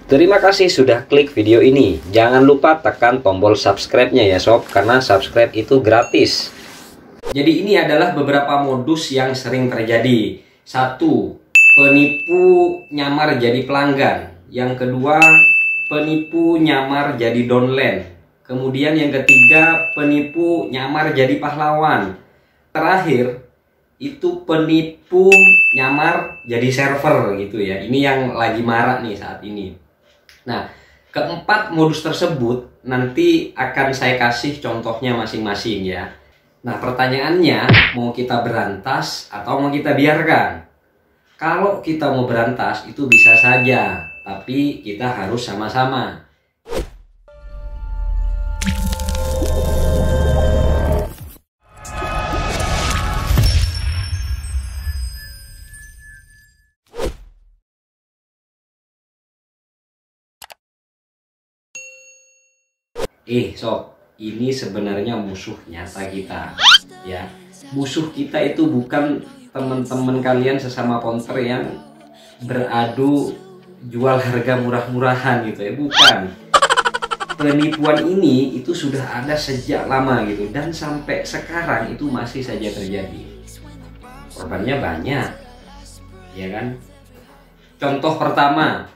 Terima kasih sudah klik video ini. Jangan lupa tekan tombol subscribe-nya ya sob, karena subscribe itu gratis. Jadi ini adalah beberapa modus yang sering terjadi. Satu, penipu nyamar jadi pelanggan. Yang kedua, penipu nyamar jadi downline. Kemudian yang ketiga, penipu nyamar jadi pahlawan. Terakhir, itu penipu nyamar jadi server gitu ya. Ini yang lagi marak nih saat ini. Nah, keempat modus tersebut nanti akan saya kasih contohnya masing-masing ya. Nah, pertanyaannya, mau kita berantas atau mau kita biarkan? Kalau kita mau berantas itu bisa saja, tapi kita harus sama-sama. Sob, ini sebenarnya musuh nyata kita ya. Musuh kita itu bukan teman-teman kalian sesama ponter yang beradu jual harga murah-murahan gitu ya, bukan. Penipuan ini itu sudah ada sejak lama gitu, dan sampai sekarang itu masih saja terjadi. Korbannya banyak ya kan. Contoh pertama,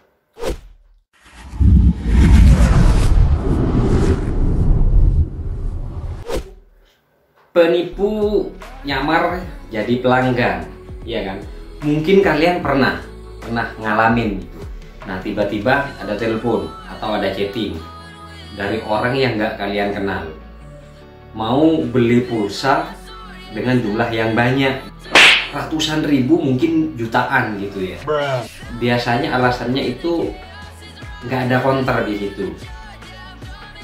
penipu nyamar jadi pelanggan, ya kan? Mungkin kalian pernah ngalamin gitu. Nah, tiba-tiba ada telepon atau ada chatting dari orang yang nggak kalian kenal, mau beli pulsa dengan jumlah yang banyak, ratusan ribu mungkin jutaan gitu ya. Biasanya alasannya itu nggak ada counter di situ,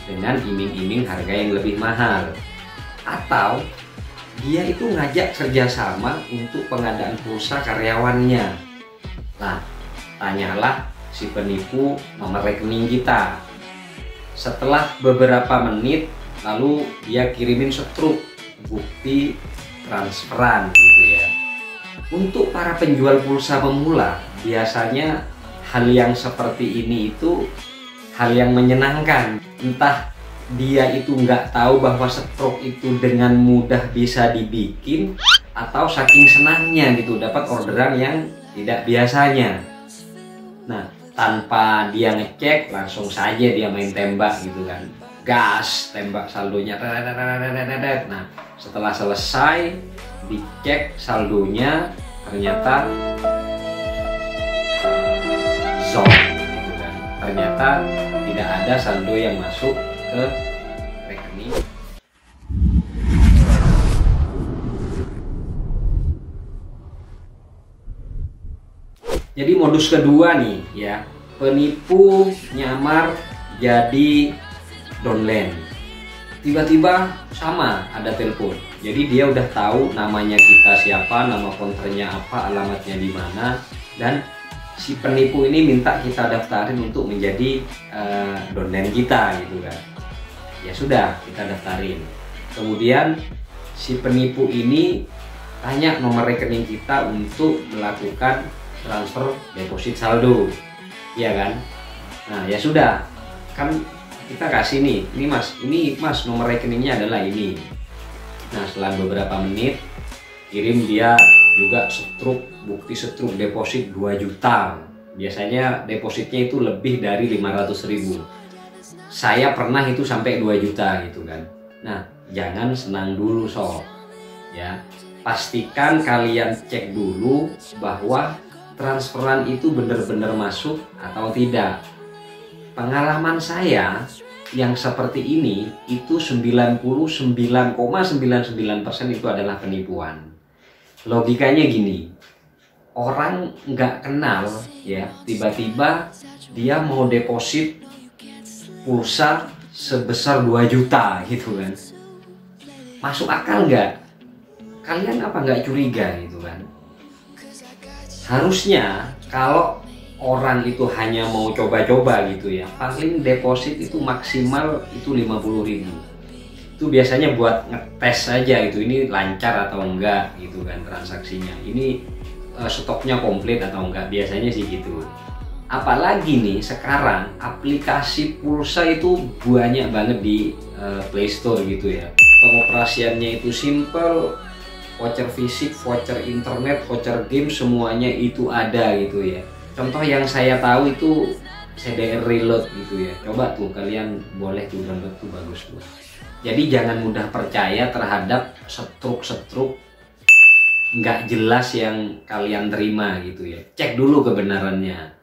dengan iming-iming harga yang lebih mahal. Atau dia itu ngajak kerjasama untuk pengadaan pulsa karyawannya. Nah, tanyalah si penipu nomor rekening kita. Setelah beberapa menit, lalu dia kirimin setruk bukti transferan gitu ya. Untuk para penjual pulsa pemula, biasanya hal yang seperti ini itu hal yang menyenangkan. Entah dia itu nggak tahu bahwa stroke itu dengan mudah bisa dibikin, atau saking senangnya gitu dapat orderan yang tidak biasanya. Nah, tanpa dia ngecek, langsung saja dia main tembak gitu kan, gas, tembak saldonya. Nah, setelah selesai dicek saldonya, ternyata zong gitu kan. Ternyata tidak ada saldo yang masuk ke rekening. Jadi modus kedua nih ya, penipu nyamar jadi downline. Tiba-tiba sama ada telepon. Jadi dia udah tahu namanya kita siapa, nama konternya apa, alamatnya di mana, dan si penipu ini minta kita daftarin untuk menjadi downline kita gitu kan. Ya sudah, kita daftarin. Kemudian si penipu ini tanya nomor rekening kita untuk melakukan transfer deposit saldo, ya kan? Nah, ya sudah, kan kita kasih nih, ini mas nomor rekeningnya adalah ini. Nah, setelah beberapa menit kirim dia juga setruk, bukti setruk deposit 2 juta. Biasanya depositnya itu lebih dari 500.000. Saya pernah itu sampai 2 juta gitu kan. Nah, jangan senang dulu sob ya. Pastikan kalian cek dulu bahwa transferan itu benar-benar masuk atau tidak. Pengalaman saya yang seperti ini itu 99,99% itu adalah penipuan. Logikanya gini, orang nggak kenal ya, tiba-tiba dia mau deposit pulsa sebesar 2 juta gitu kan. Masuk akal nggak? Kalian apa nggak curiga gitu kan? Harusnya kalau orang itu hanya mau coba-coba gitu ya, paling deposit itu maksimal itu 50.000. Itu biasanya buat ngetes saja gitu, ini lancar atau enggak gitu kan transaksinya, ini stoknya komplit atau enggak, biasanya sih gitu. Apalagi nih sekarang aplikasi pulsa itu banyak banget di Play Store gitu ya. Pengoperasiannya itu simple, voucher fisik, voucher internet, voucher game, semuanya itu ada gitu ya. Contoh yang saya tahu itu CDR Reload gitu ya. Coba tuh kalian boleh tuh download tuh, bagus tuh. Jadi jangan mudah percaya terhadap setruk-setruk nggak jelas yang kalian terima gitu ya. Cek dulu kebenarannya.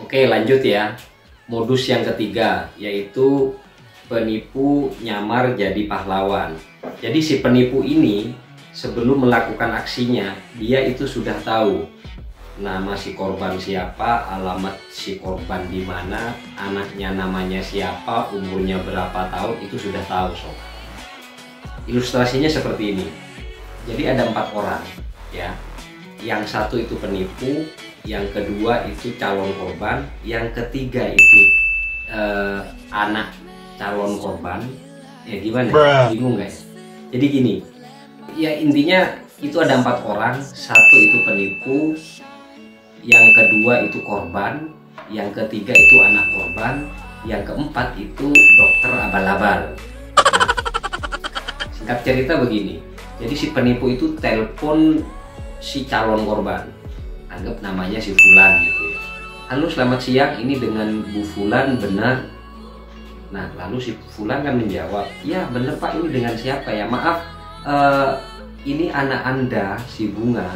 Oke, lanjut ya. Modus yang ketiga yaitu penipu nyamar jadi pahlawan. Jadi si penipu ini sebelum melakukan aksinya, dia itu sudah tahu nama si korban siapa, alamat si korban di mana, anaknya namanya siapa, umurnya berapa tahun, itu sudah tahu sob. Ilustrasinya seperti ini. Jadi ada 4 orang ya. Yang satu itu penipu, yang kedua itu calon korban, yang ketiga itu anak calon korban. Ya gimana? Bingung guys. Jadi gini, ya intinya itu ada 4 orang, satu itu penipu, yang kedua itu korban, yang ketiga itu anak korban, yang keempat itu dokter abal-abal. Nah, singkat cerita begini, jadi si penipu itu telepon si calon korban, anggap namanya si Fulan gitu ya. Halo selamat siang, ini dengan Bu Fulan benar? Nah lalu si Fulan kan menjawab, ya bener Pak, ini dengan siapa ya, maaf ini anak Anda si Bunga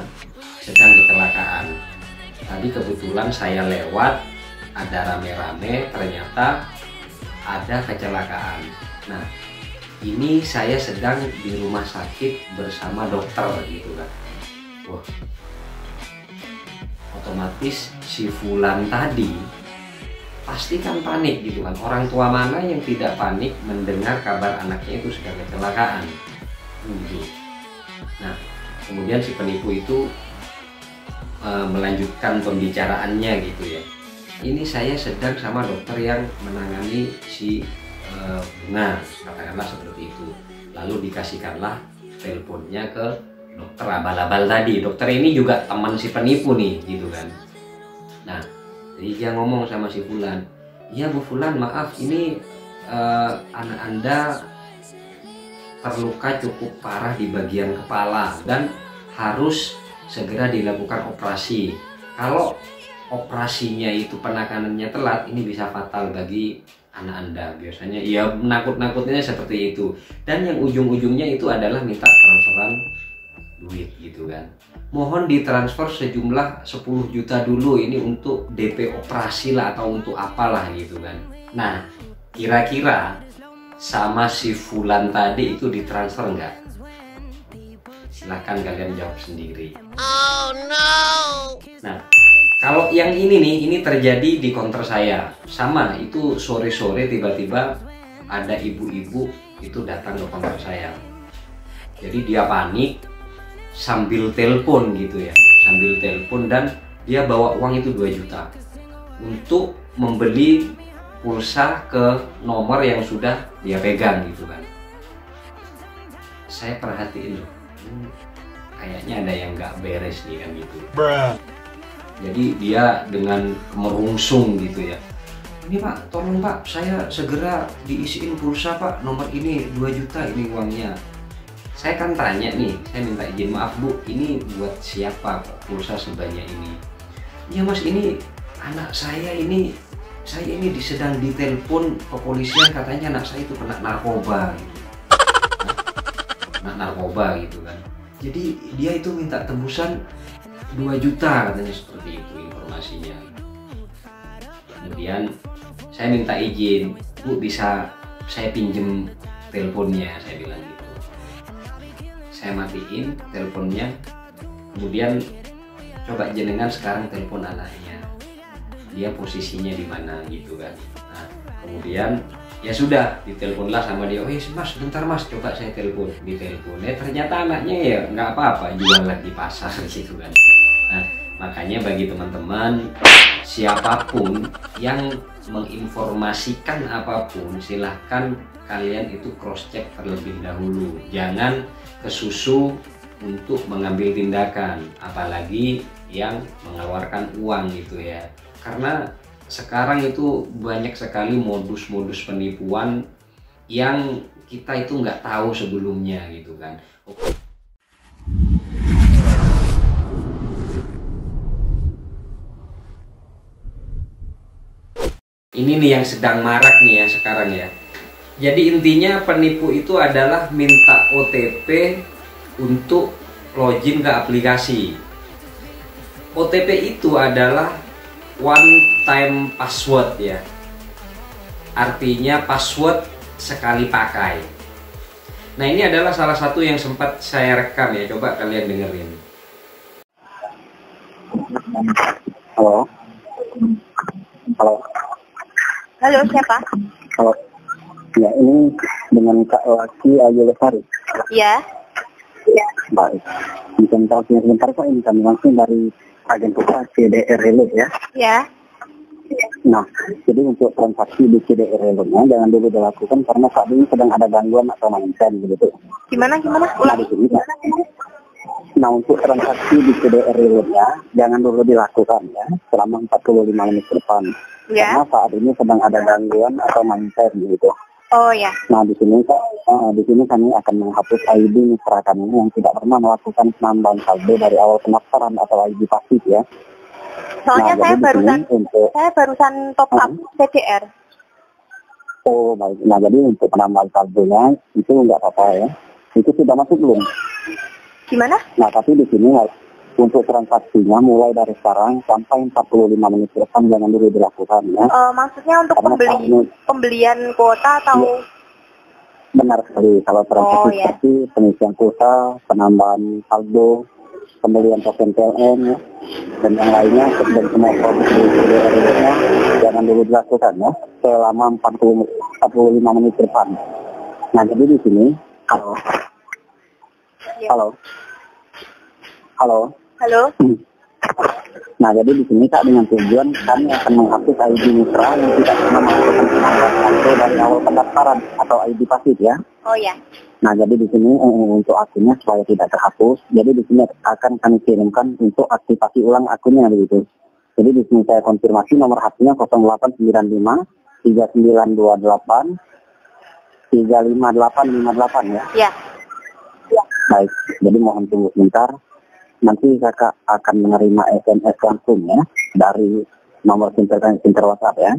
sedang kecelakaan. Tadi kebetulan saya lewat, ada rame-rame, ternyata ada kecelakaan. Nah ini saya sedang di rumah sakit bersama dokter gitu kan. Wah, otomatis si Fulan tadi pasti kan panik gitu kan. Orang tua mana yang tidak panik mendengar kabar anaknya itu sedang kecelakaan gitu. Nah kemudian si penipu itu melanjutkan pembicaraannya gitu ya. Ini saya sedang sama dokter yang menangani si Bunga, katakanlah seperti itu. Lalu dikasihkanlah teleponnya ke dokter abal-abal tadi. Dokter ini juga teman si penipu nih gitu kan. Nah jadi dia ngomong sama si Fulan, iya Bu Fulan, maaf ini anak Anda terluka cukup parah di bagian kepala dan harus segera dilakukan operasi. Kalau operasinya itu penanganannya telat, ini bisa fatal bagi anak Anda. Biasanya ya nakut-nakutnya seperti itu. Dan yang ujung-ujungnya itu adalah minta transferan duit gitu kan. Mohon ditransfer sejumlah 10 juta dulu, ini untuk DP operasi lah atau untuk apalah gitu kan. Nah kira-kira sama si Fulan tadi itu ditransfer enggak? Silahkan kalian jawab sendiri. Oh no. Nah kalau yang ini nih, ini terjadi di konter saya. Sama, itu sore-sore tiba-tiba ada ibu-ibu itu datang ke konter saya. Jadi dia panik sambil telepon gitu ya, sambil telepon, dan dia bawa uang itu 2 juta untuk membeli pulsa ke nomor yang sudah dia pegang gitu kan. Saya perhatiin loh, kayaknya ada yang nggak beres nih kan gitu. Jadi dia dengan merungsung gitu ya, ini Pak, tolong Pak, saya segera diisiin pulsa Pak, nomor ini 2 juta ini uangnya. Saya kan tanya nih, saya minta izin, maaf Bu, ini buat siapa kok pulsa sebanyak ini? Ya Mas, ini anak saya ini sedang ditelepon kepolisian, katanya anak saya itu kena narkoba gitu. Kena narkoba gitu kan. Jadi dia itu minta tebusan 2 juta katanya, seperti itu informasinya. Kemudian saya minta izin, Bu bisa saya pinjem teleponnya, saya bilang gitu. Saya matiin teleponnya, kemudian coba jenengan sekarang telepon anaknya, dia posisinya di mana gitu kan. Nah kemudian ya sudah diteleponlah sama dia, oh yes, Mas bentar Mas, coba saya telepon. Ditelepon, ternyata anaknya ya nggak apa-apa, jual lagi di pasar gitu kan. Nah Makanya bagi teman-teman, siapapun yang menginformasikan apapun, silahkan kalian itu cross check terlebih dahulu. Jangan kesusu untuk mengambil tindakan, apalagi yang mengeluarkan uang gitu ya. Karena sekarang itu banyak sekali modus-modus penipuan yang kita itu nggak tahu sebelumnya gitu kan. Ini nih yang sedang marak nih ya sekarang ya. Jadi intinya penipu itu adalah minta OTP untuk login ke aplikasi. OTP itu adalah one time password ya. Artinya password sekali pakai. Nah, ini adalah salah satu yang sempat saya rekam ya. Coba kalian dengerin. Halo. Halo. Halo, siapa? Halo. Ya, ini dengan Kak Laki Ayu Lestari. Ya. Ya. Baik. Mungkin tahu sebentar Pak, ini kami langsung dari agen pusat CDR Relo ya. Ya. Nah, jadi untuk transaksi di CDR Relo-nya jangan dulu dilakukan karena saat ini sedang ada gangguan atau mainkan begitu. Gimana? Nah, di sini Pak. Nah, untuk transaksi di CDR Relo-nya jangan dulu dilakukan ya selama 45 menit ke depan. Ya. Karena saat ini sedang ada gangguan atau mindset gitu. Oh ya. Nah, di sini kami akan menghapus ID mitra kami yang tidak pernah melakukan penambahan saldo dari awal pendaftaran atau ID pasif ya. Soalnya nah, saya barusan top up CDR. Oh baik. Nah, jadi untuk penambahan saldonya itu nggak apa-apa ya. Itu sudah masuk belum? Gimana? Nah, tapi di sini untuk transaksinya mulai dari sekarang sampai 45 menit ke depan jangan dulu dilakukan ya. Maksudnya untuk pembelian kuota atau? Ya, benar sekali. Kalau transaksi seperti pengisian kuota, penambahan saldo, pembelian token PLN ya, dan yang lainnya dan semua produk di CDR-nya jangan dulu dilakukan ya selama 45 menit ke depan. Nah, jadi di sini Halo. Nah, jadi di sini Kak dengan tujuan kami akan menghapus ID mitra yang tidak pernah melakukan penambahan saldo dari awal pendaftaran atau ID pasif ya. Oh ya. Nah, jadi di sini untuk akunnya supaya tidak terhapus, jadi di sini akan kami kirimkan untuk aktivasi ulang akunnya begitu. Jadi di sini saya konfirmasi nomor HP-nya 0895 3928 35858 ya. Ya. Baik, jadi mohon tunggu sebentar. Nanti kakak akan menerima SMS langsung ya dari nomor pinter WhatsApp ya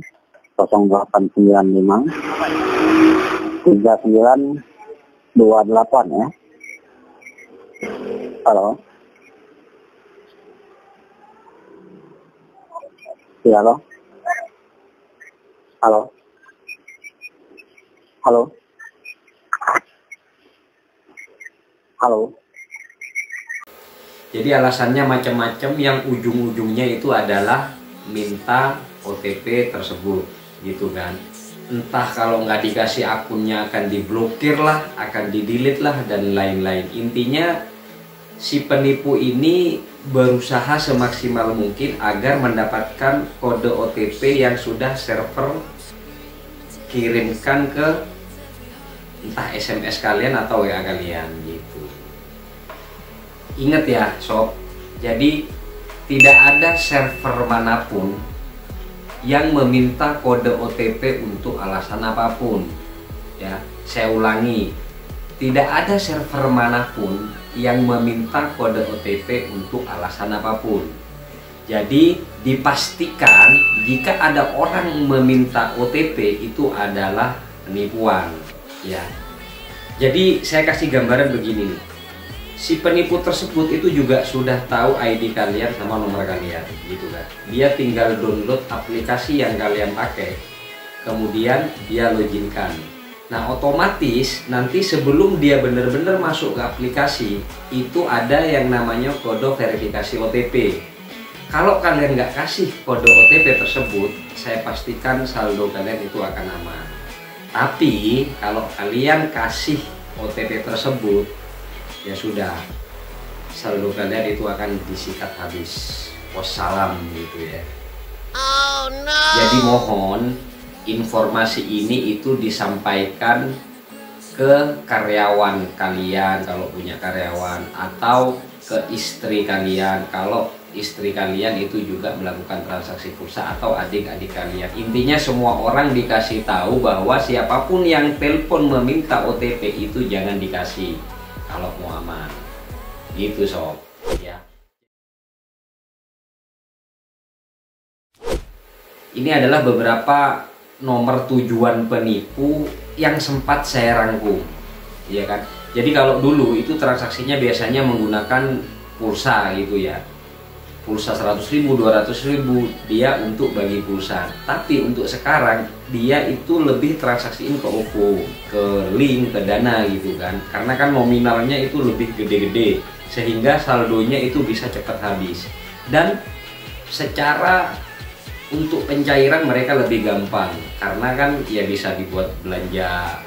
0895 3928 ya. Halo. Ya, halo. Halo. Halo. Halo. Jadi alasannya macam-macam yang ujung-ujungnya itu adalah minta OTP tersebut gitu kan. Entah kalau nggak dikasih akunnya akan diblokir lah, akan di-delete lah, dan lain-lain. Intinya si penipu ini berusaha semaksimal mungkin agar mendapatkan kode OTP yang sudah server kirimkan ke entah SMS kalian atau WA kalian gitu. Ingat ya sob, jadi tidak ada server manapun yang meminta kode OTP untuk alasan apapun ya. Saya ulangi, tidak ada server manapun yang meminta kode OTP untuk alasan apapun. Jadi dipastikan jika ada orang meminta OTP itu adalah penipuan ya. Jadi saya kasih gambaran begini nih. Si penipu tersebut itu juga sudah tahu ID kalian sama nomor kalian gitu kan. Dia tinggal download aplikasi yang kalian pakai, kemudian dia loginkan. Nah, otomatis nanti sebelum dia benar-benar masuk ke aplikasi itu ada yang namanya kode verifikasi OTP. Kalau kalian nggak kasih kode OTP tersebut, saya pastikan saldo kalian itu akan aman. Tapi kalau kalian kasih OTP tersebut, ya sudah, saldo kalian itu akan disikat habis Wassalam gitu ya. Oh, no. Jadi mohon informasi ini itu disampaikan ke karyawan kalian kalau punya karyawan, atau ke istri kalian kalau istri kalian itu juga melakukan transaksi pulsa, atau adik-adik kalian. Intinya semua orang dikasih tahu bahwa siapapun yang telepon meminta OTP itu jangan dikasih kalau mau aman. Gitu sob ya. Ini adalah beberapa nomor tujuan penipu yang sempat saya rangkum, ya kan. Jadi kalau dulu itu transaksinya biasanya menggunakan pulsa gitu ya, pulsa 100.000, 200.000 dia untuk bagi pulsa. Tapi untuk sekarang dia itu lebih transaksiin ke OVO, ke link, ke Dana gitu kan, karena kan nominalnya itu lebih gede-gede sehingga saldonya itu bisa cepat habis, dan secara untuk pencairan mereka lebih gampang karena kan ya bisa dibuat belanja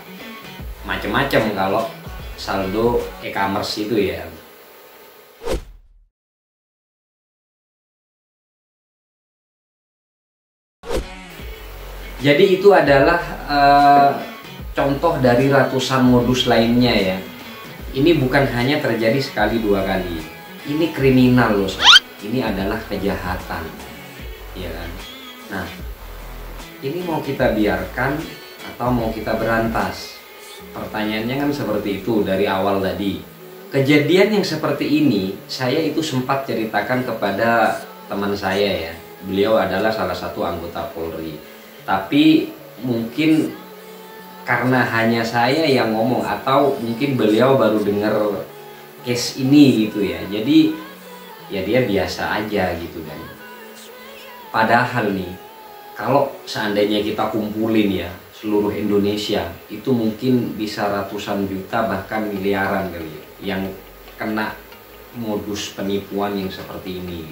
macam-macam kalau saldo e-commerce itu ya. Jadi itu adalah contoh dari ratusan modus lainnya ya. Ini bukan hanya terjadi sekali dua kali. Ini kriminal loh sob. Ini adalah kejahatan, ya kan. Nah, ini mau kita biarkan atau mau kita berantas? Pertanyaannya kan seperti itu dari awal tadi. Kejadian yang seperti ini saya itu sempat ceritakan kepada teman saya ya. Beliau adalah salah satu anggota Polri. Tapi mungkin karena hanya saya yang ngomong, atau mungkin beliau baru dengar case ini gitu ya. Jadi ya dia biasa aja gitu kan. Padahal nih, kalau seandainya kita kumpulin ya seluruh Indonesia, itu mungkin bisa ratusan juta bahkan miliaran kali ya, yang kena modus penipuan yang seperti ini.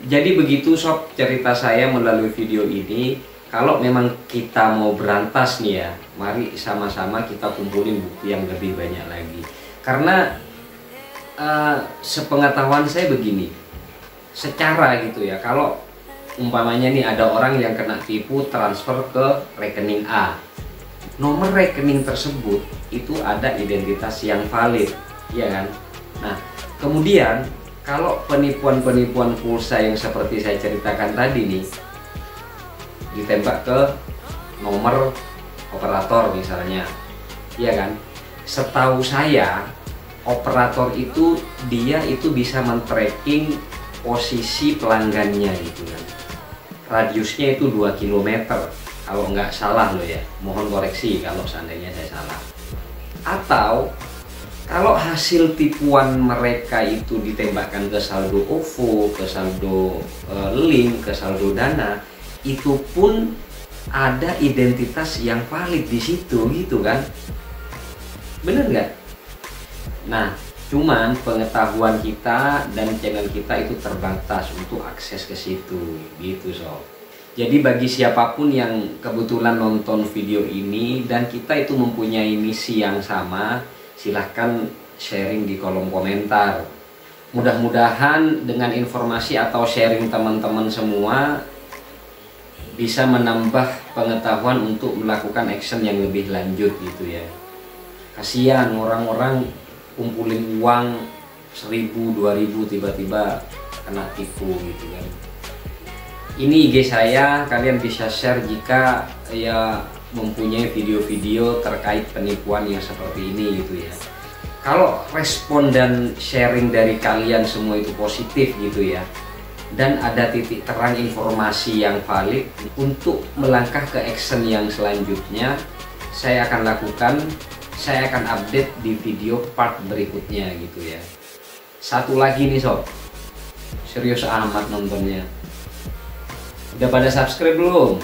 Jadi begitu sob cerita saya melalui video ini. Kalau memang kita mau berantas nih ya, mari sama-sama kita kumpulin bukti yang lebih banyak lagi. Karena sepengetahuan saya begini, secara gitu ya, kalau umpamanya nih ada orang yang kena tipu transfer ke rekening A, nomor rekening tersebut itu ada identitas yang valid, ya kan. Nah kemudian kalau penipuan-penipuan pulsa yang seperti saya ceritakan tadi nih, ditembak ke nomor operator misalnya, ya kan. Setahu saya operator itu dia itu bisa men-tracking posisi pelanggannya gitu kan. Radiusnya itu 2 km kalau nggak salah loh ya, mohon koreksi kalau seandainya saya salah. Atau kalau hasil tipuan mereka itu ditembakkan ke saldo OVO, ke saldo link, ke saldo Dana, itu pun ada identitas yang valid di situ gitu kan. Bener nggak? Nah, cuman pengetahuan kita dan channel kita itu terbatas untuk akses ke situ gitu sob. Jadi bagi siapapun yang kebetulan nonton video ini dan kita itu mempunyai misi yang sama, silahkan sharing di kolom komentar. Mudah-mudahan dengan informasi atau sharing teman-teman semua bisa menambah pengetahuan untuk melakukan action yang lebih lanjut gitu ya. Kasihan orang-orang kumpulin uang 1.000, 2.000 tiba-tiba kena tipu gitu kan. Ini IG saya, kalian bisa share jika ya mempunyai video-video terkait penipuan yang seperti ini gitu ya. Kalau respon dan sharing dari kalian semua itu positif gitu ya, dan ada titik terang informasi yang valid untuk melangkah ke action yang selanjutnya, saya akan lakukan. Saya akan update di video part berikutnya gitu ya. Satu lagi nih sob, serius amat nontonnya. Udah pada subscribe belum?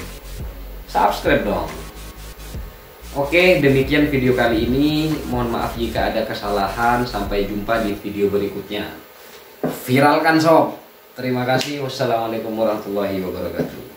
Subscribe dong. Oke, demikian video kali ini. Mohon maaf jika ada kesalahan. Sampai jumpa di video berikutnya. Viralkan sob. Terima kasih. Wassalamualaikum warahmatullahi wabarakatuh.